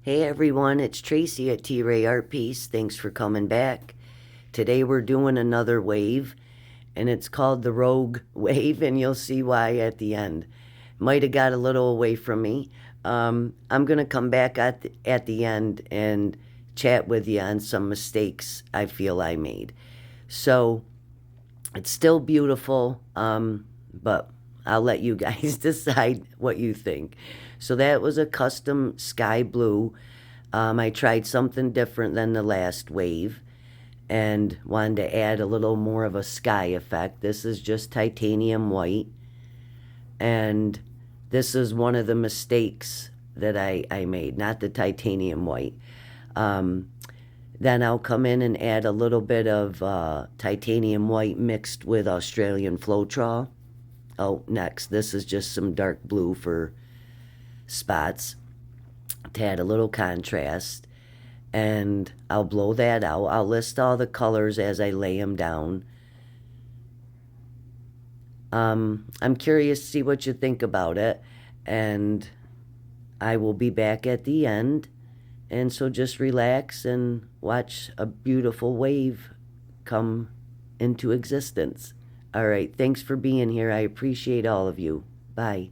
Hey everyone, it's Tracy at T-Ray Art Piece. Thanks for coming back. Today we're doing another wave, and it's called the Rogue Wave, and you'll see why at the end. Might have got a little away from me. I'm going to come back at the end and chat with you on some mistakes I feel I made. So, it's still beautiful, but I'll let you guys decide what you think. So that was a custom sky blue. I tried something different than the last wave and wanted to add a little more of a sky effect. This is just titanium white, and this is one of the mistakes that I made, not the titanium white. Um, then I'll come in and add a little bit of titanium white mixed with Australian Floetrol. Oh, next, this is just some dark blue for spots to add a little contrast. And I'll blow that out. I'll list all the colors as I lay them down. I'm curious to see what you think about it. And I will be back at the end. And so just relax and watch a beautiful wave come into existence. All right, thanks for being here. I appreciate all of you. Bye.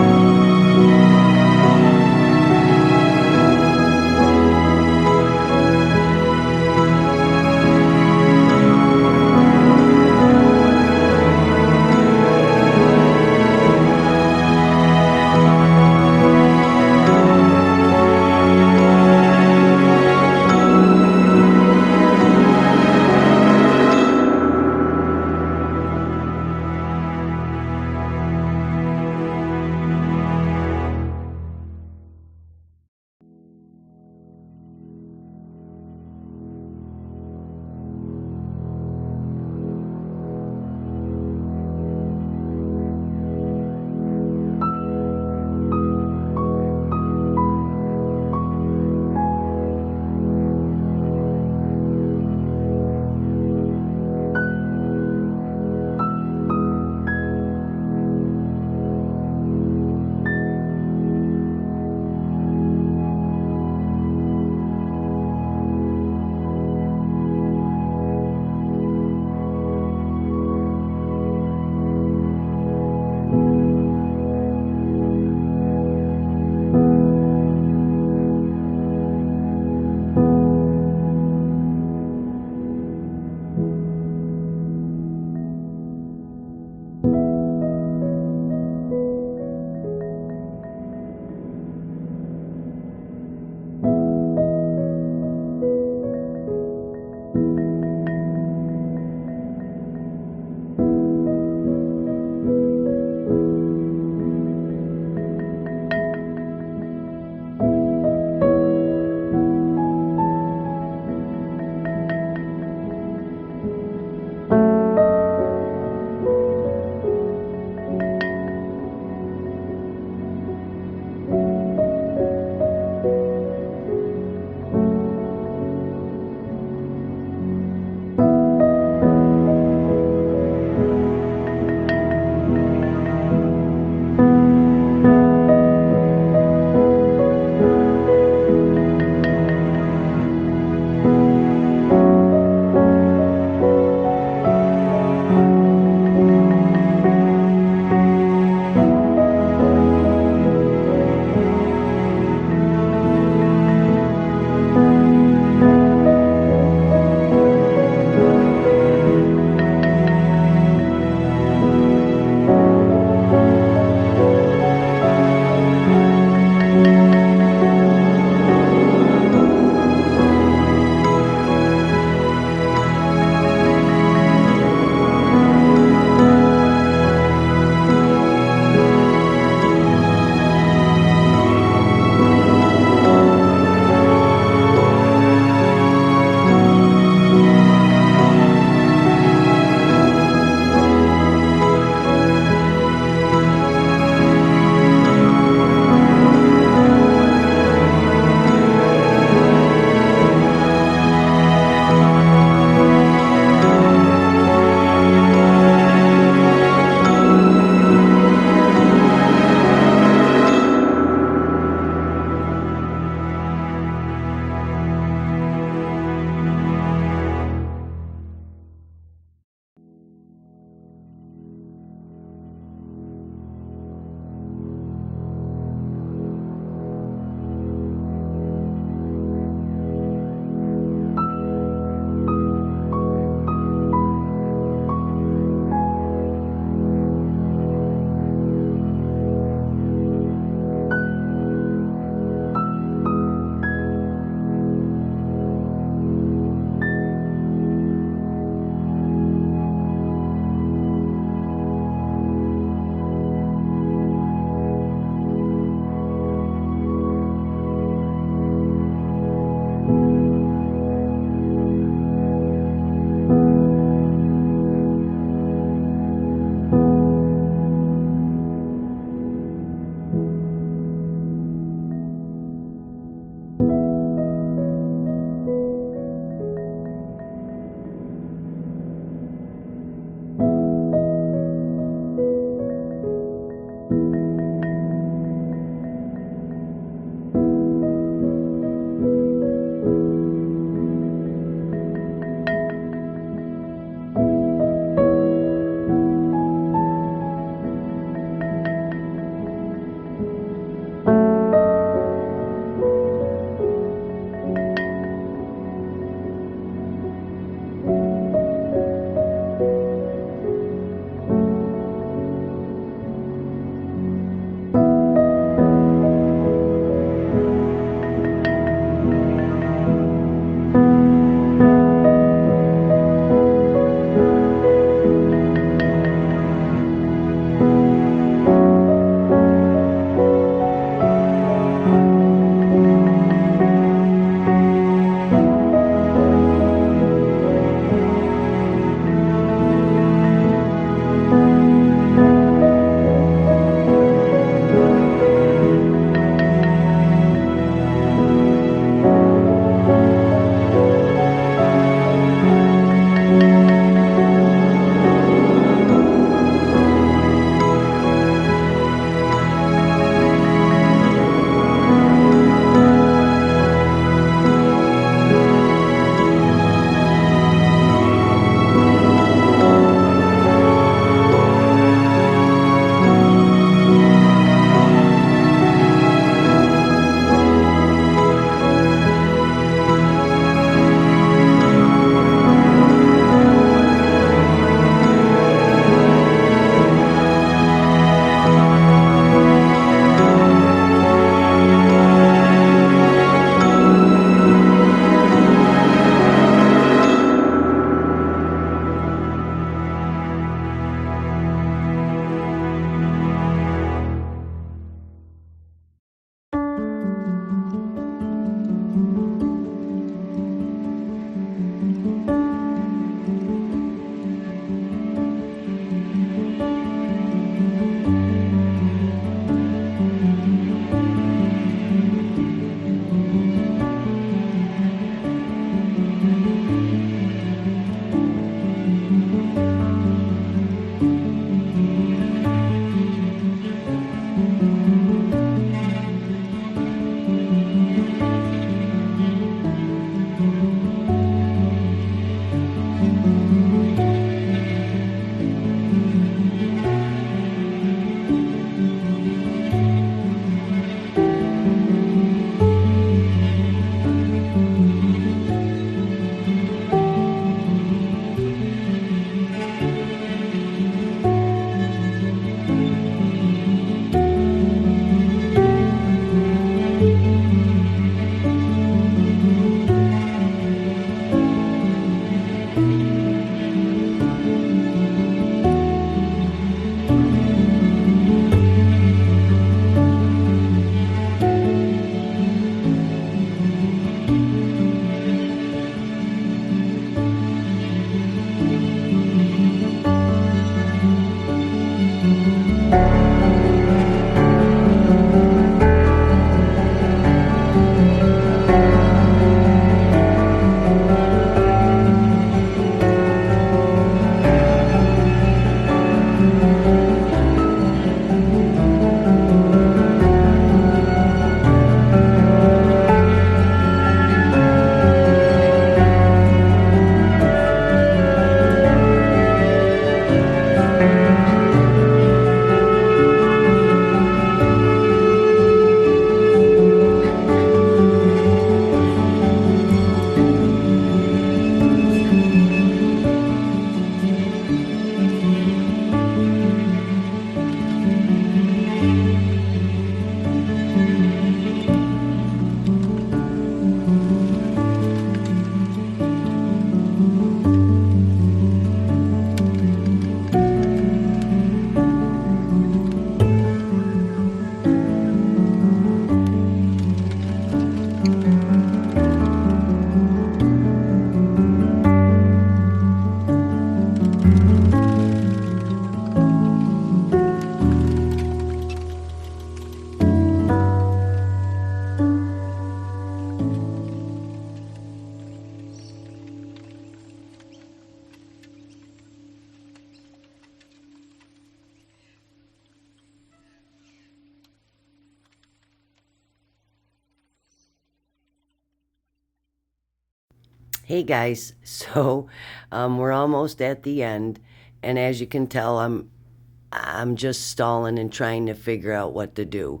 Hey guys, so we're almost at the end, and as you can tell, I'm just stalling and trying to figure out what to do,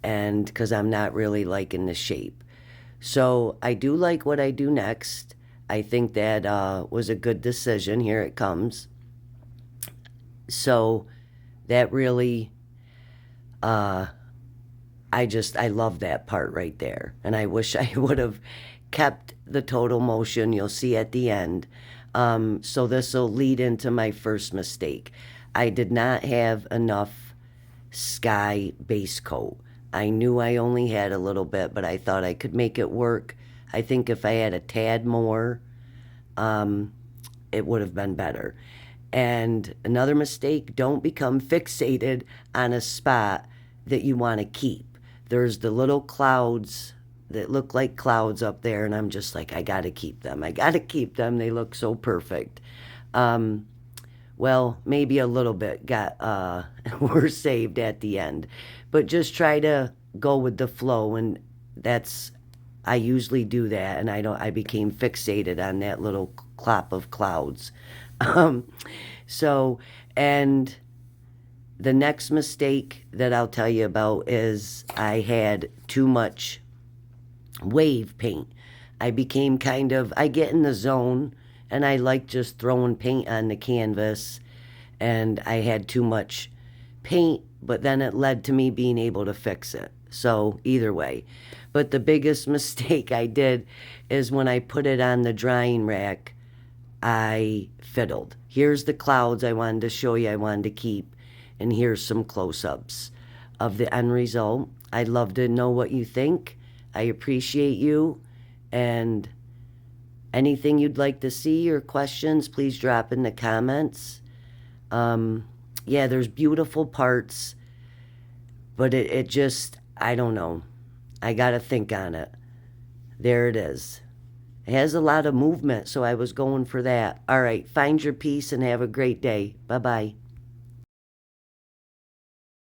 and because I'm not really liking the shape. So I do like what I do next. I think that was a good decision. Here it comes. So that really, uh, I love that part right there, and I wish I would have kept the total motion. You'll see at the end. So this will lead into my first mistake. I did not have enough sky base coat. I knew I only had a little bit, but I thought I could make it work. I think if I had a tad more, it would have been better. And another mistake, don't become fixated on a spot that you want to keep. There's the little clouds that look like clouds up there, and I'm just like, I got to keep them. I got to keep them. They look so perfect. Well, maybe a little bit got were saved at the end, but just try to go with the flow, and that's I usually do that, and I became fixated on that little clop of clouds. Um, so, and the next mistake that I'll tell you about is I had too much wave paint. I became I get in the zone and I like just throwing paint on the canvas, and I had too much paint, but then it led to me being able to fix it. So, either way. But the biggest mistake I did is when I put it on the drying rack, I fiddled. Here's the clouds I wanted to show you, I wanted to keep, and here's some close ups of the end result. I'd love to know what you think. I appreciate you, and anything you'd like to see or questions, please drop in the comments. Yeah, there's beautiful parts, but it just, I don't know. I got to think on it. There it is. It has a lot of movement, so I was going for that. All right, find your peace and have a great day. Bye bye.